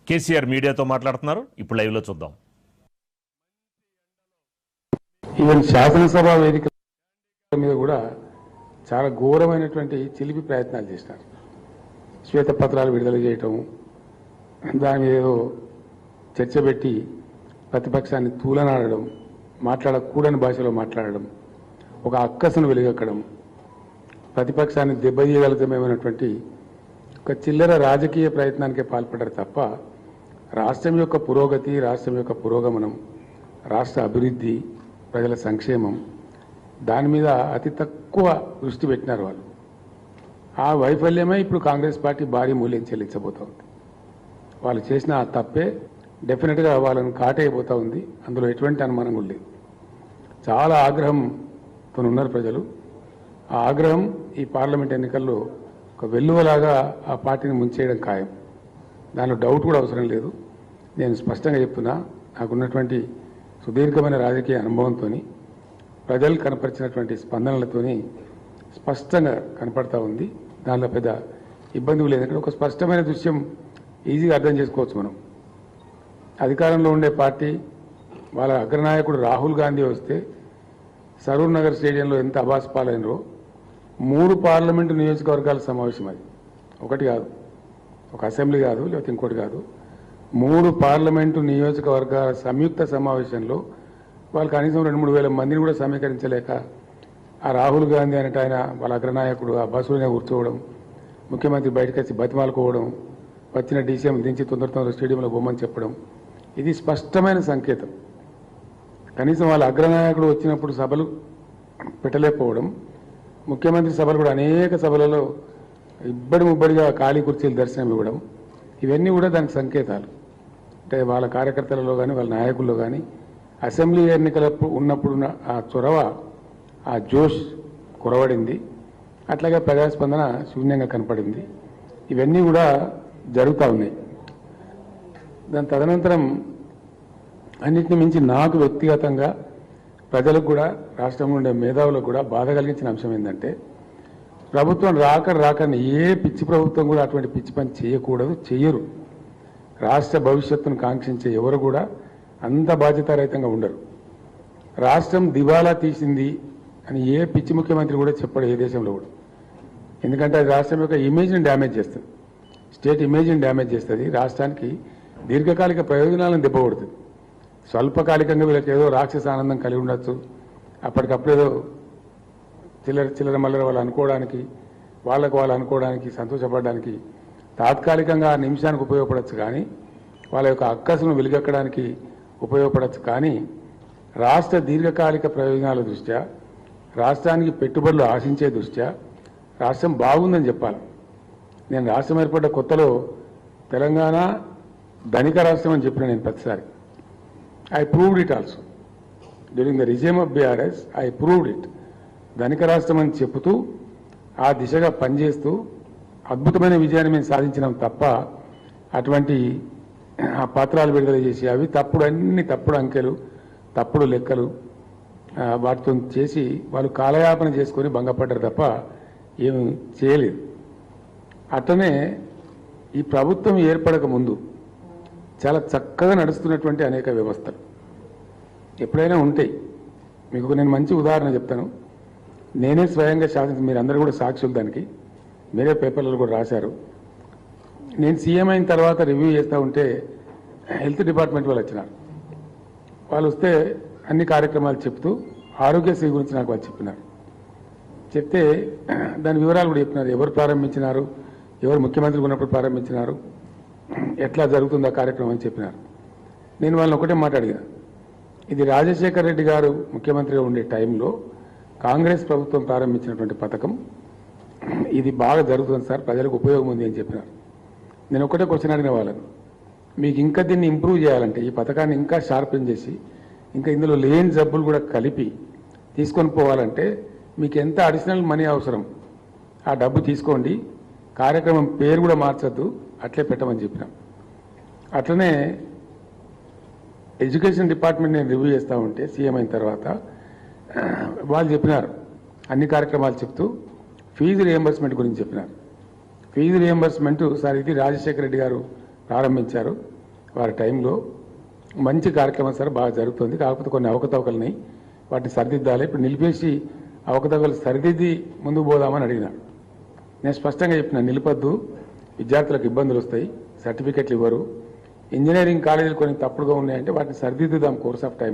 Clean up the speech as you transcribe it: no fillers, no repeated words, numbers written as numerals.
కేసీఆర్ మీడియాతో మాట్లాడుతున్నారు. ఇప్పుడు లైవ్లో చూద్దాం. ఈవెన్ శాసనసభ వేదిక మీద కూడా చాలా ఘోరమైనటువంటి చిలిపి ప్రయత్నాలు చేసినారు. శ్వేతపత్రాలు విడుదల చేయటం, దాని మీద ఏదో చర్చ పెట్టి ప్రతిపక్షాన్ని తూలనాడడం, మాట్లాడకూడని భాషలో మాట్లాడడం, ఒక అక్కసును వెలుగక్కడం, ప్రతిపక్షాన్ని దెబ్బతీయగలుగుతామేమైనటువంటి ఒక చిల్లర రాజకీయ ప్రయత్నానికే పాల్పడ్డారు తప్ప రాష్ట్రం యొక్క పురోగతి, రాష్ట్రం యొక్క పురోగమనం, రాష్ట్ర అభివృద్ధి, ప్రజల సంక్షేమం దాని మీద అతి తక్కువ దృష్టి పెట్టినారు వాళ్ళు. ఆ వైఫల్యమే ఇప్పుడు కాంగ్రెస్ పార్టీ భారీ మూల్యం చెల్లించబోతూ ఉంది. వాళ్ళు చేసిన ఆ తప్పే డెఫినెట్గా వాళ్ళని కాటైపోతూ ఉంది. అందులో ఎటువంటి అనుమానం కూడా లేదు. చాలా ఆగ్రహంతో ఉన్నారు ప్రజలు. ఆ ఆగ్రహం ఈ పార్లమెంట్ ఎన్నికల్లో ఒక వెల్లువలాగా ఆ పార్టీని ముంచేయడం ఖాయం. దానిలో డౌట్ కూడా అవసరం లేదు. నేను స్పష్టంగా చెప్తున్నా, నాకున్నటువంటి సుదీర్ఘమైన రాజకీయ అనుభవంతో, ప్రజలు కనపరిచినటువంటి స్పందనలతో స్పష్టంగా కనపడతా ఉంది. దానిలో పెద్ద ఇబ్బంది లేదు. ఒక స్పష్టమైన దృశ్యం ఈజీగా అర్థం చేసుకోవచ్చు. మనం అధికారంలో ఉండే పార్టీ వాళ్ళ అగ్రనాయకుడు రాహుల్ గాంధీ వస్తే సరూర్ నగర్ స్టేడియంలో ఎంత అబాస్ పాలైనరో 3 పార్లమెంటు నియోజకవర్గాల సమావేశం. అది ఒకటి కాదు, ఒక అసెంబ్లీ కాదు, లేకపోతే ఇంకోటి కాదు, 3 పార్లమెంటు నియోజకవర్గాల సంయుక్త సమావేశంలో వాళ్ళు కనీసం 2-3 వేల మందిని కూడా సమీకరించలేక ఆ రాహుల్ గాంధీ అనేట ఆయన వాళ్ళ అగ్రనాయకుడు ఆ బస్సులోనే కూర్చోవడం, ముఖ్యమంత్రి బయటకు వచ్చి బతిమాలుకోవడం, వచ్చిన డీసీఎం దించి తొందర స్టేడియంలో బొమ్మని చెప్పడం, ఇది స్పష్టమైన సంకేతం. కనీసం వాళ్ళ అగ్రనాయకుడు వచ్చినప్పుడు సభలు పెట్టలేకపోవడం, ముఖ్యమంత్రి సభలు కూడా అనేక సభలలో ముబ్బడిగా ఖాళీ కుర్చీలు దర్శనం ఇవ్వడం, ఇవన్నీ కూడా దానికి సంకేతాలు. అంటే వాళ్ళ కార్యకర్తలలో కానీ వాళ్ళ నాయకుల్లో కానీ అసెంబ్లీ ఎన్నికల ఉన్నప్పుడున్న ఆ చొరవ, ఆ జోష్ కురవడింది. అట్లాగే ప్రజాస్పందన శూన్యంగా కనపడింది. ఇవన్నీ కూడా జరుగుతూ ఉన్నాయి. దాని తదనంతరం అన్నిటిని మించి నాకు వ్యక్తిగతంగా, ప్రజలకు కూడా, రాష్ట్రంలో ఉండే మేధావులకు కూడా బాధ కలిగించిన అంశం ఏంటంటే, ప్రభుత్వం రాకని ఏ పిచ్చి ప్రభుత్వం కూడా అటువంటి పిచ్చి పని చేయకూడదు, చెయ్యరు. రాష్ట్ర భవిష్యత్తును కాంక్షించే ఎవరు కూడా అంత బాధ్యతారహితంగా ఉండరు. రాష్ట్రం దివాలా తీసింది అని ఏ పిచ్చి ముఖ్యమంత్రి కూడా చెప్పడు, ఏ దేశంలో కూడా. ఎందుకంటే అది రాష్ట్రం యొక్క ఇమేజ్ని డ్యామేజ్ చేస్తుంది, స్టేట్ ఇమేజ్ని డ్యామేజ్ చేస్తుంది, రాష్ట్రానికి దీర్ఘకాలిక ప్రయోజనాలను దెబ్బకొడుతుంది. స్వల్పకాలికంగా వీళ్ళకి ఏదో రాక్షస ఆనందం కలిగి ఉండొచ్చు, అప్పటికప్పుడు ఏదో చిల్లర మల్లర వాళ్ళు అనుకోవడానికి, వాళ్ళు అనుకోవడానికి, సంతోషపడడానికి తాత్కాలికంగా ఆ నిమిషానికి ఉపయోగపడవచ్చు, కానీ వాళ్ళ యొక్క అక్కసును వెలుగక్కడానికి ఉపయోగపడవచ్చు. కానీ రాష్ట్ర దీర్ఘకాలిక ప్రయోజనాల దృష్ట్యా, రాష్ట్రానికి పెట్టుబడులు ఆశించే దృష్ట్యా రాష్ట్రం బాగుందని చెప్పాలి. నేను రాష్ట్రం ఏర్పడ్డ కొత్తలో తెలంగాణ ధనిక రాష్ట్రం అని చెప్పిన నేను ప్రతిసారి. I proved it also. During the regime of BRS, I proved it. ధనిక రాష్ట్రం అని చెబుతూ ఆ దిశగా పనిచేస్తూ అద్భుతమైన విజయాన్ని మేము సాధించినాం తప్ప, అటువంటి ఆ పత్రాలు విడుదల చేసి అవి అన్ని తప్పుడు అంకెలు, తప్పుడు లెక్కలు వాటితో చేసి వాళ్ళు కాలయాపన చేసుకొని భంగపడ్డారు తప్ప ఏమి చేయలేదు. అట్లనే ఈ ప్రభుత్వం ఏర్పడక ముందు చాలా చక్కగా నడుస్తున్నటువంటి అనేక వ్యవస్థలు ఎప్పుడైనా ఉంటాయి. మీకు నేను మంచి ఉదాహరణ చెప్తాను. నేనే స్వయంగా మీరందరూ కూడా సాక్షులు, దానికి మీరే పేపర్లలో కూడా రాశారు. నేను సీఎం అయిన తర్వాత రివ్యూ చేస్తూ ఉంటే హెల్త్ డిపార్ట్మెంట్ వాళ్ళు వచ్చినారు. వాళ్ళు వస్తే అన్ని కార్యక్రమాలు చెప్తూ ఆరోగ్యశ్రీ గురించి నాకు వాళ్ళు చెప్పినారు. చెప్తే దాని వివరాలు కూడా చెప్పినారు. ఎవరు ప్రారంభించినారు, ఎవరు ముఖ్యమంత్రి ఉన్నప్పుడు ప్రారంభించినారు, ఎట్లా జరుగుతుందో కార్యక్రమం అని చెప్పినారు. నేను వాళ్ళని ఒకటే మాట అడిగా, ఇది రాజశేఖర రెడ్డి గారు ముఖ్యమంత్రిగా ఉండే టైంలో కాంగ్రెస్ ప్రభుత్వం ప్రారంభించినటువంటి పథకం, ఇది బాగా జరుగుతుంది సార్, ప్రజలకు ఉపయోగం ఉంది అని చెప్పినారు. నేను ఒకటే క్వశ్చన్ అడిగిన వాళ్ళను, మీకు ఇంకా దీన్ని ఇంప్రూవ్ చేయాలంటే, ఈ పథకాన్ని ఇంకా షార్పెన్ చేసి, ఇంకా ఇందులో లేని జబ్బులు కూడా కలిపి తీసుకొని పోవాలంటే మీకు ఎంత అడిషనల్ మనీ అవసరం, ఆ డబ్బు తీసుకోండి, కార్యక్రమం పేరు కూడా మార్చద్దు, అట్లే పెట్టమని చెప్పినాం. అట్లనే ఎడ్యుకేషన్ డిపార్ట్మెంట్ నేను రివ్యూ చేస్తూ ఉంటే సీఎం అయిన తర్వాత వాళ్ళు చెప్పినారు, అన్ని కార్యక్రమాలు చెప్తూ ఫీజు రియంబర్స్మెంట్ గురించి చెప్పినారు. ఫీజు రియంబర్స్మెంట్ సార్ ఇది రాజశేఖర రెడ్డి గారు ప్రారంభించారు, వారి టైంలో మంచి కార్యక్రమం సార్ బాగా జరుగుతుంది. కాకపోతే కొన్ని అవకతవకలున్నాయి, వాటిని సరిదిద్దాలి. ఇప్పుడు నిలిపేసి అవకతవకలు సరిదిద్ది ముందుకు పోదామని అడిగినాడు. నేను స్పష్టంగా చెప్పిన, నిలిపొద్దు, విద్యార్థులకు ఇబ్బందులు వస్తాయి, సర్టిఫికెట్లు ఇవ్వరు, ఇంజనీరింగ్ కాలేజీలు కొన్ని తప్పుడుగా ఉన్నాయంటే వాటిని సరిదిద్దుదాం కోర్స్ ఆఫ్ టైం.